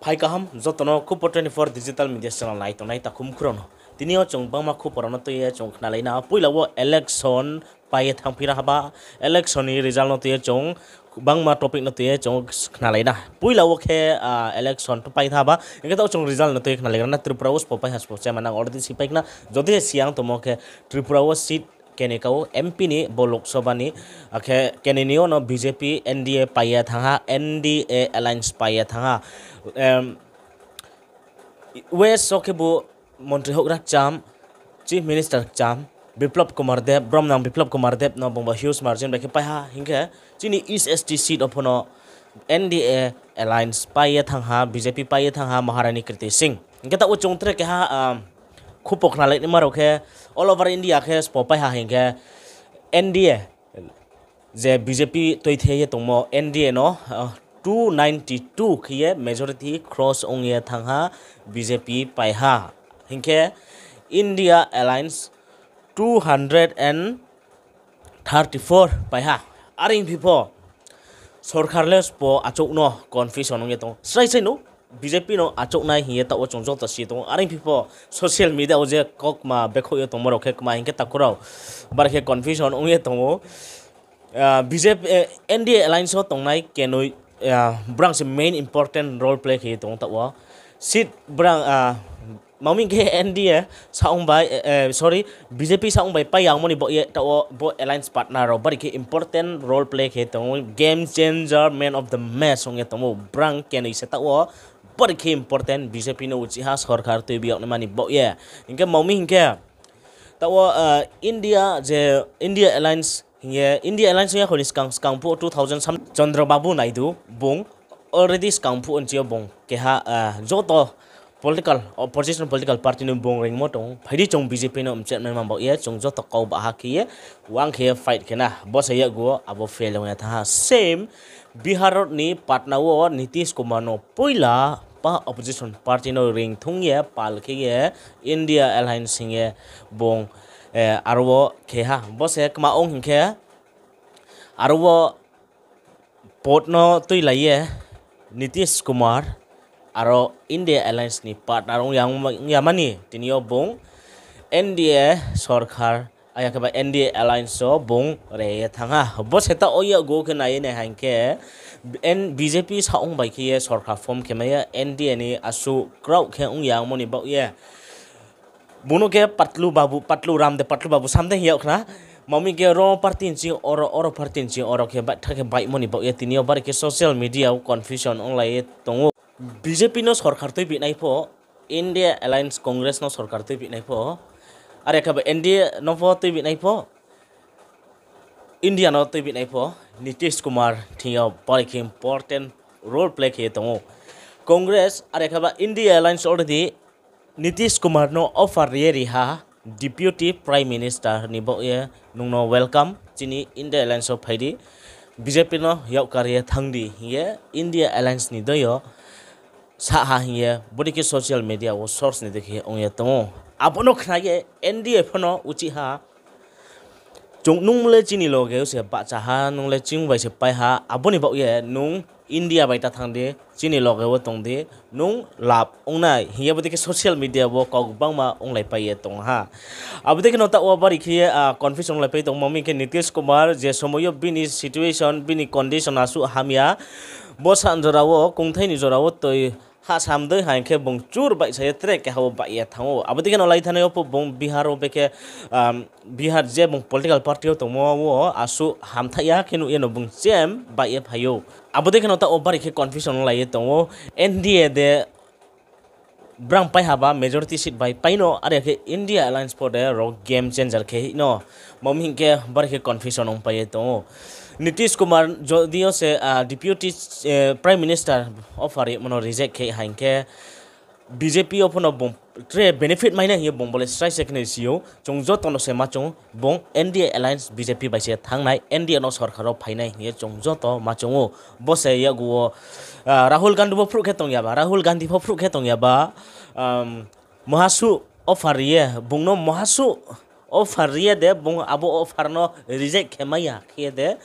Hai kaham zotono kupo 24 digital media channel nai to nai takum krono tinio chong bangma khu porano to ye chong khna leina puila wo election pai thang pira haba election ni result no to ye chong bangma topic no to ye chong khna leina puila wo khe election to pai thaba engke to chong result no to ye khna leina na tripura wo po pai has po chama na ordi si pai na jodi siang to mo khe tripura wo seat kene kau MP ni bolok soba ni akhe kene ni ono BJP NDA paya thanga NDA alliance paya thanga West Sokebu Montri Hokra Cham Chief Minister Cham Biplop Kumar Deb Bromnang Biplop Kumar Deb no bomba huge margin beke paya hingga chini East ST seat opono NDA alliance paya thanga BJP paya thanga Maharani Kriti Singh hingga ta uchung tre ke ha khupok na lek ni maro khe all over India khe spopai ha hingga NDA je BJP toi the ye tongmo NDA no 292 khiye majority cross ong ye thangha BJP pai ha hingke India alliance 234 pai ha aring phipo sorkarle spo achok no confusion ong ye tong sai sai no BJP no achok nai hiye ta ochong jong ta si tong aring phipo social media oje kokma bekho ye tong maro khe kma hingke takurau bar khe confusion ong ye tong BJP NDA alliance ho tong nai kenoi brang se main important role play ke tong ta wa sit brang mami ke NDA saung bai sorry BJP saung bai pai yang moni bo ye ta bo alliance partner ro bari ke important role play ke tong game changer man of the match ong ye tong brang kenoi se ta wa bari ke important BJP no uchi ha sarkar to biak na mani bo ye inke mami inke ta wa India je India alliance Hinge India Alliance ya kholis kangpu 2000 sam Chandrababu Naidu bong already kangpu onchio bong ke ha joto political opposition political party no bong ring motong phaidi chong BJP no umchet man mambau ye chong joto kau ba ha ki wang khe fight kena boss ya go abo fail ya tha same Bihar ni Patna wo Nitish Kumar no poila pa opposition party no ring thung ye pal ke ye India Alliance ye bong arwo keha bose kma ong hingke arwo potno tui laiye Nitish Kumar aro India Alliance ni partner ong yang yamani tinio bong NDA sarkar aya ke ba NDA Alliance so bong re thanga bose ta oya go ke nai ne hangke BJP sa ong bai ke sarkar form ke maya NDA ni asu crowd ke ong yang moni ba ye Buno ke patlu ram de patlu babu samde hiya khna mami ke ro partin chi oro partin chi oro ke ba thake bai moni ba yetini bar ke social media confusion online tongo BJP no sarkar toi bi nai pho India Alliance Congress no sarkar toi bi nai pho are ka ba NDA no pho toi bi nai pho India no toi bi nai pho Nitish Kumar thiyo bar ke important role play ke tongo Congress are ka ba India Alliance already Nitish Kumar no offer ye ha Deputy Prime Minister ni bo ye nung no welcome chini India Alliance of phaidi BJP no yaw karye thangdi ye India Alliance ni doyo sa ha ye bodi ke social media wo source ni dekhe ong ye tong abono khna ye NDA phono uchi ha chung nung le chini lo ge se ba cha ha nung le ching bai se pai ha aboni bo ye nung India bai ta thangde chini lo ge wo tong de nung lap ong nai hiya bodi ke social media wo kog bang ma ong lai pai ye tong ha abodi ke nota o bari khie confusion lai pai tong mami ke Nitish Kumar je somoyo bini situation bini condition asu hamia bosa anjorawo kongthai ni jorawo toi ha samdoi hankhe bong chur bai sai trek ke hawo bai thango abodi ke no lai thane opo bong Bihar beke Bihar je bong political party to mo wo asu hamthaya kenu eno bong chem bai phayo abodi ke no ta obari ke confusion lai tongo NDA de brang pai haba majority seat bai paino are ke India Alliance for the ro game changer ke no mami ke bar ke confusion ong pai tongo Nitish Kumar jodio se Deputy Prime Minister offer mono reject ke hanke BJP opono bom tre benefit maina hi bom bole strike sekne sio chongjo tono se ma chong bong NDA Alliance BJP bai se thangnai NDA no sarkaro phainai hi chongjo to ma chongo bose ya go Rahul Gandhi bo fru khetong ya ba Rahul Gandhi bo fru khetong ya ba Mahasu offer ye bongno Mahasu offer ye de bong abo offer no reject khemaya khie de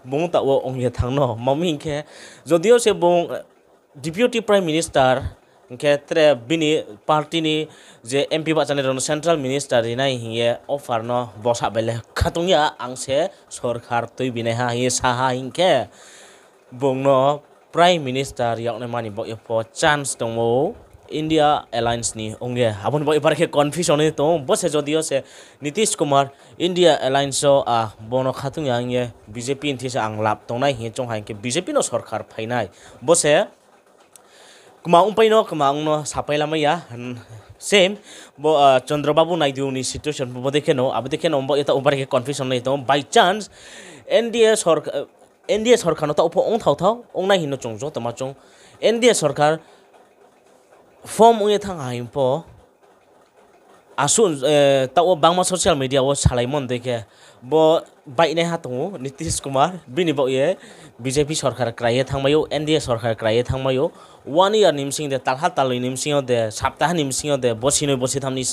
bong ta wo ong ye thangno mami ke jodio se bong Deputy Prime Minister ke bini party ni je MP ba chane ron Central Minister rinai hiye offer no bosa bele khatungya angse sarkar tui bine ha hiye saha hingke bongno Prime Minister yakne mani bo po chance tongo India Alliance ni ongge abon bo ibar ke confusion ni to bose jodio se Nitish Kumar India Alliance so bono khatung yang ye BJP inti sa ang lap tongnai hi chong hain ke BJP no sarkar phainai bose kumaung paino kumaung no sapai lama ya same bo Chandrababu Naidu ni situation bo dekhe no ab dekhe no bo eta ibar ke confusion ni to by chance NDA sarkar no ta upo ong thau ong nai hin no chong jo tama chong NDA sarkar form uye thang haim po asun tawo bangma social media wo salaimon deke bo baine hatungu Nitish Kumar bini bo ye BJP sarkar kraye thangmayo NDA sarkar kraye thangmayo 1 year nimsing de talha taloi nimsing de saptah nimsing de bosi thamni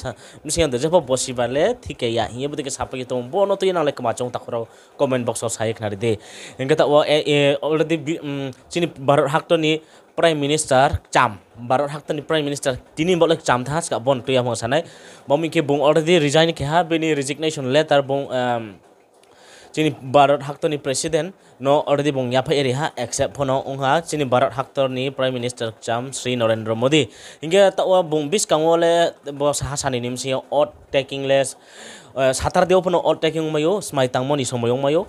nimsing de jebo bosi bale thike ya hiye budike sapai to bo no to ina le kama chong takhoro comment box sai khari de engata wo already chini Bharat hakto ni Prime Minister Cham Bharat hakto ni Prime Minister tini bolek cham thas ka bon to ya mo sanai bomi ke bung already resign ke ha beni resignation letter bung chini Bharat hakto ni president no already bong ya phai ha except phono ongha chini Bharat hakto ni Prime Minister Cham Sri Narendra Modi inge tawa bong bis kangole bo sahasani nimsi ot taking less satar deu phono ot taking mayo smai tangmoni somoyong mayo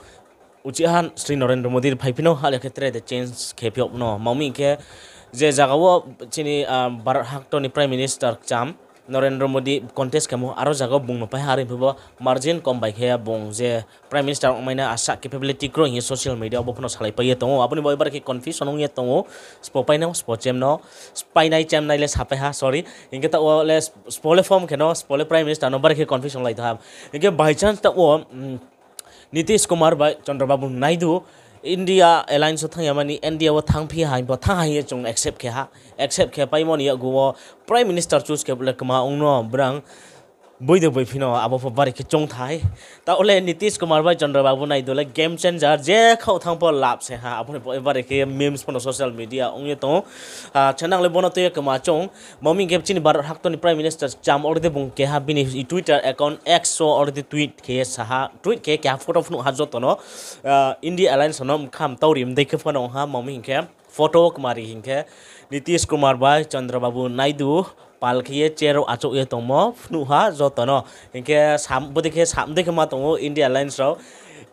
ujihan Sri Narendra Modi phaipino hal khetre de change khepyop no mami ke je jagawo chini Bharat hakto ni Prime Minister Cham Narendra Modi contest kamu aro jaga bung no pai hari bebo margin kom bai khe bung je Prime Minister maina asa capability grow hi social media bo phono salai pai tongo apuni bo ibar ki confusion ong ye tongo spo pai no spo chem no spai nai chem nai le sapai ha sorry inge ta o le spole form ke no spole Prime Minister no bar ki confusion lai tha inge by chance ta o Nitish Kumar by Chandrababu Naidu India Alliance thang yamani India wo thang phi hain bo thang hai chung accept ke pai mon ya go Prime Minister choose ke bla kama ongno brang boide boi phino abo pho bari ke chong thai ta ole Nitish Kumar by Chandrababu Naidu le game changer je khau thang po lap se ha apone po bari ke memes phono social media ong ye to chanang le bono to ye kama chong mami ke chini Bharat hakto ni Prime Minister Cham already bung ke ha bini Twitter account X so already tweet ke saha tweet ke kya photo phno ha jot no India Alliance no kham tawrim de ke phono ha mami ke photo kumari hinke Nitish Kumar by Chandrababu Naidu palkiye chero acho ye tomo fnuha jotono inke sam bodike sam de kama tongo India Alliance raw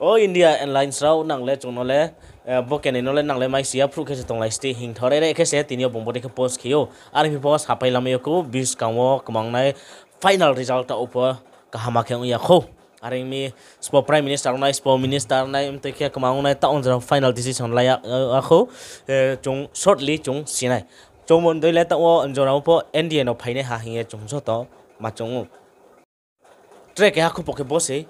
o India Alliance raw nangle chonole bokene nole nangle mai sia fru ke tong lai ste hing thore re ke se tinio bombo de post khiyo ar bi post hapai lamyo ko 20 kawo kamangnai final result ta upo kahama ke ya kho aring mi spo Prime Minister nai spo minister nai te ke kamangnai ta on final decision la ya kho chung shortly chung sinai Chomon doi leta wo anjora po India no phaine ha hinge chungso to ma chungu trek ya khu poke bose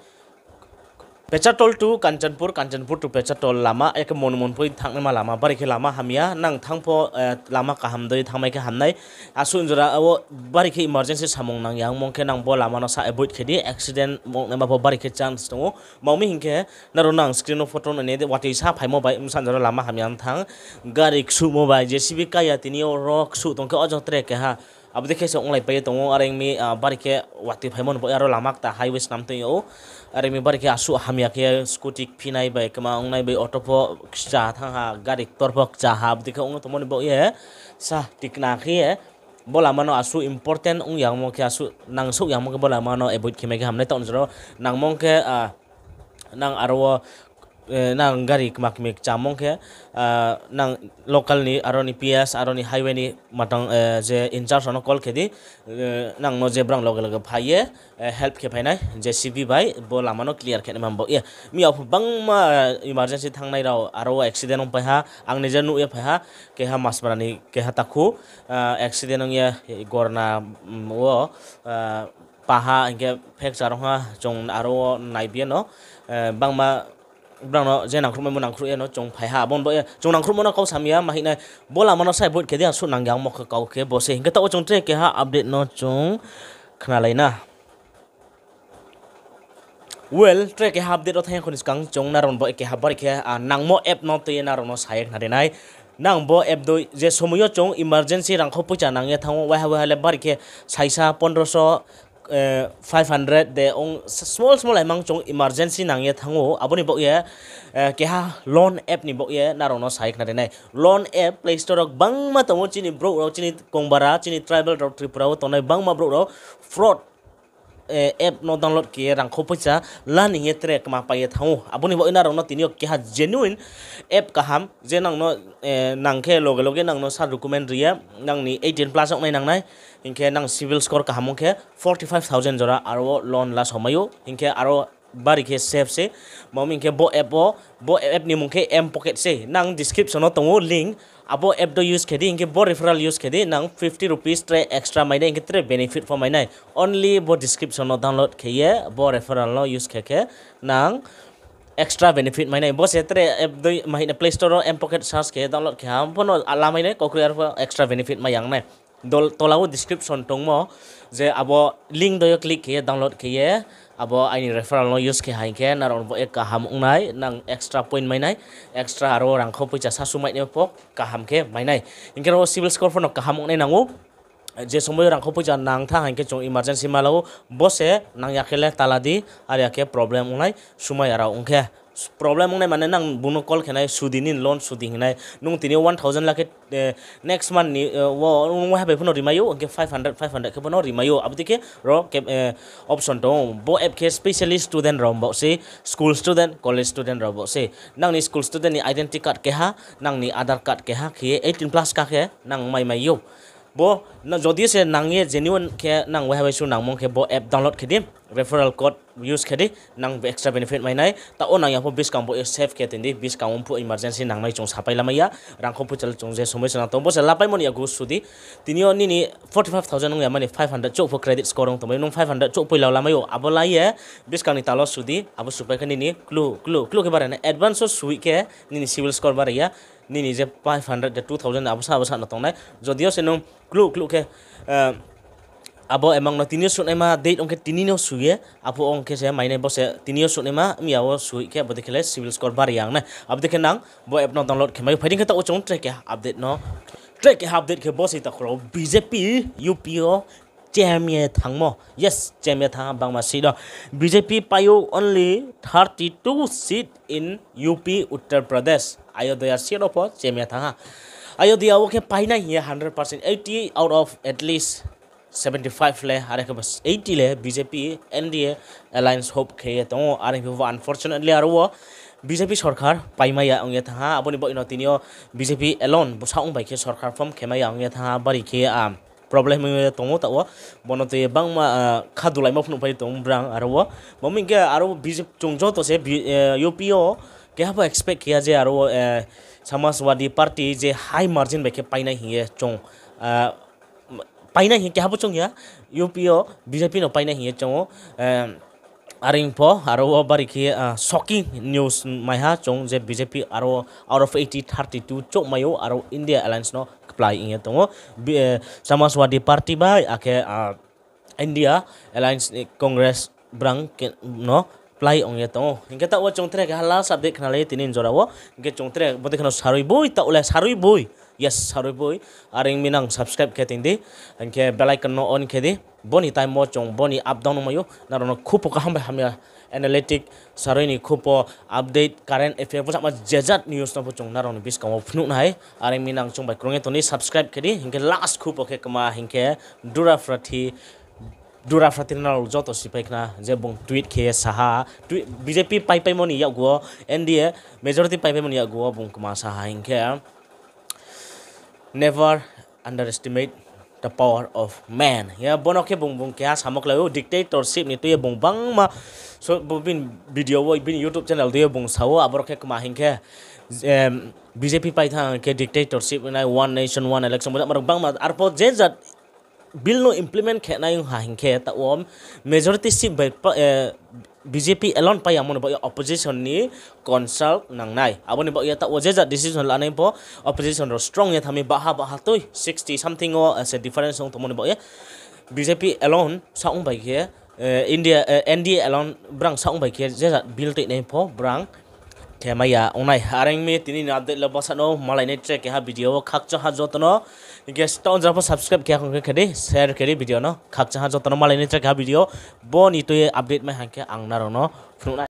Pechatol to Kanchanpur to Pechatol lama ek mon poi thangma lama bari ke lama hamia nang thangpo lama ka hamdoi thamai ke hamnai asu anjora wo bari ke emergency samong nang yang mong ke nang bo lama no sa avoid khedi accident mong na bo bari ke chance to mawmi hingke naro nang screen no photo ne de wati sa phaimo bai sanjora lama hamiang thang gari ksu mo bai JCB kaya tinio rock su tongke ojo trek ke ha अब देखे से online पे तो अरे मी बार के वाती भाईमन यारो लामाक ता हाईवे नाम तो यो अरे मी बार के आसु हमिया के स्कूटी फिनाई बाय कमा ऑनलाइन बाय ऑटो पो चा था गाड़ी तोरपक चा हाब देखे उन तो मन बो ये सा टिकना के बोला मानो आसु इम्पोर्टेंट उन यांग मो के आसु नांगसु यांग मो के बोला मानो एबोट खेमे के हमने तो जरो नांग मो के नांग आरो nang gari kemak camong ke nang local ni aroni PS aroni highway ni matang je in charge ono call kedi nang no je brang local phaye help ke phainai JCB bai bo lamano clear ke mambo ye mi of bang ma emergency thangnai raw aro accident ong pha ang nije nu ye pha ke ha masbarani ke ha takhu accident ong ye gorna wo paha ke phek charong jong aro naibie no bang ma brang no je nang khru mo nang khru e no chong phai ha bon bo e chong nang khru mo no kau samia ma hina bola mano sai bot ke dia su nang yang mo ka kau ke bo se hinga ta o chong tre ke ha update no chong khna laina well tre ke ha update o thang khon skang chong na ron bo ke ha bar ke nang mo app no te na ron no sai na re nai nang bo app do je somoyo chong emergency rang kho pucha nang ye thang wa ha le bar ke saisa 1500 500 de ong small amount chong emergency nang ye thango aboni bo ye ke ha loan app ni bo ye na rono sai khna de nai loan app play store bang ma tongo chini bro ro chini kongbara chini tribal ro tripura to nai bang ma bro ro fraud app no download ke rang kho pucha lan ye tre kama pa ye thango aboni bo ina rono tinio ke ha genuine app kaham je nang no nang ke loge loge nang no sa document riya nang ni 18 plus ok nai nang nai इनके नंग civil score का हमों के 45,000 जोरा आरो loan लास हमायो इनके आरो बारी के सेफ से मम इनके बो ऐप नि मुखे एम पॉकेट से नंग डिस्क्रिप्शन तंगो लिंक अबो ऐप दो यूज केदी इनके बो रेफरल यूज केदी नंग 50 रुपीस ट्रे एक्स्ट्रा माइने इनके ट्रे बेनिफिट फॉर माइने ओनली बो डिस्क्रिप्शन डाउनलोड किए बो रेफरल नो यूज के नंग extra benefit mainai bos etre app doi mahina play store em pocket search ke download ke ham pono ala mainai ko clear extra benefit mayang nai dol tolawo description tongmo je abo link doyo click ke download ke ye abo aini referral no use ke hai ke naron bo ek kaham ungnai nang extra point mainai extra aro rang kho pucha sa sumai ne pok kaham ke mainai ingero civil score for no kaham ungnai nangu je somoy rang kho pucha nang tha hanke chong emergency malo bose nang yakele taladi ar yake problem unai sumai ara ungke problem unai mane nang buno call khenai sudinin loan suding nai nung tini 1000 lake next month ni wo habe phono rimayo ke 500 ke phono rimayo abdike ro ke option to bo app ke specially student rom bo se school student college student ro bo se nang ni school student ni identity card ke ha nang ni aadhar card ke ha ke 18 plus ka ke nang mai yo bo na jodi se nang ye genuine ke nang wa habe su nang mong ke bo app download ke dim referral code use ke di nang extra benefit mai nai ta o nang ya po discount bo save ke tendi discount po emergency nang mai chong sapai lama ya rang ko puchal chong je somai sana to bo se lapai mon ya gu sudi tinio ni 45,000 nang ya mani 500 chok for credit score to mai nung 500 chok poi law lama yo abo lai ye discount ni talo sudi abo supai kan ni clue ke bare na advance so sui ke ni civil score bare ya ni je 500 de 2000 abo sa na tong nai jodio se nung clue ke abo emang no tinio sun ema date onke tinino suye apo onke se maine bose tinio sun ema mi awo sui ke abo dekele civil score bar yang na ab deke nang bo app no download ke mai phading ke ta o chong track ke update no track ke update ke boss ita khro BJP UPO chamye thangmo yes chamye thang bang ma si do BJP payo only 32 seat in UP Uttar Pradesh ayodhya seat of chamye thang ayodhya wo ke paina here 100% 80 out of at least 75 le are ke bas 80 le BJP NDA alliance hope ke to are ke unfortunately aro BJP sarkar paimaya ong ya tha aboni bo ino tinio BJP alone bo saung bai ke sarkar from kemaya ong ya tha bari ke problem tongo ta wa bonote bangma khadulai ma phnu pai tong brang aro momin ke aro BJP chungjo to se UPO ke ha expect kiya je aro Samajwadi Party je high margin bai ke paina hiye chong paina hi kya chong ya UPO BJP no paina hi chong aring po aro bari ki shocking news mai ha chong je BJP aro out of 80 32 chok mayo aro India Alliance no apply in tong Samajwadi Party bai ake India Alliance Congress brang no apply ong ya to ingke ta chong tre ka hala subject khna le tinin jora wo ingke chong tre bote khno sarui boy ta ule sarui boy yes sarui boy aring minang subscribe ke tindi ingke bell icon no on ke di boni time mo chong boni up down mayo narono khupo ka hamya analytic sarui ni khupo update current affair bo sama jejat news no chong narono bis ka phnu nai aring minang chong bai krong to ni subscribe ke di ingke last khupo ke kama ingke dura fraternal joto sipaikna je bong tweet ke saha tweet BJP pai moni ya go NDA majority pai moni ya go bong kuma saha inke never underestimate the power of man ya bono ke bong ke samok layo dictatorship ni to ye bong bang ma so bin video wo bin YouTube channel to ye bong sawo abor ke kuma hinke BJP pai tha ke dictatorship na one nation one election bang ma arpo je jat bill no implement ke na yung hahin ke ta om majority seat by BJP alone pa yamon ba opposition ni consult nang nai aboni ba ya ta oje ja decision la nai po opposition ro strong ya thami ba ha toi 60 something o as a difference on tomon ba ya BJP alone saung bai ke India NDA alone brang saung bai ke ja bill te nei po brang kemaya onai hareng me tini na update lo basano malai ne track ha video khakcha ha jotono guest town japa subscribe kya khong khade share kari video no khakcha ha jotono malai ne track ha video bo ni to update ma hanke angna rono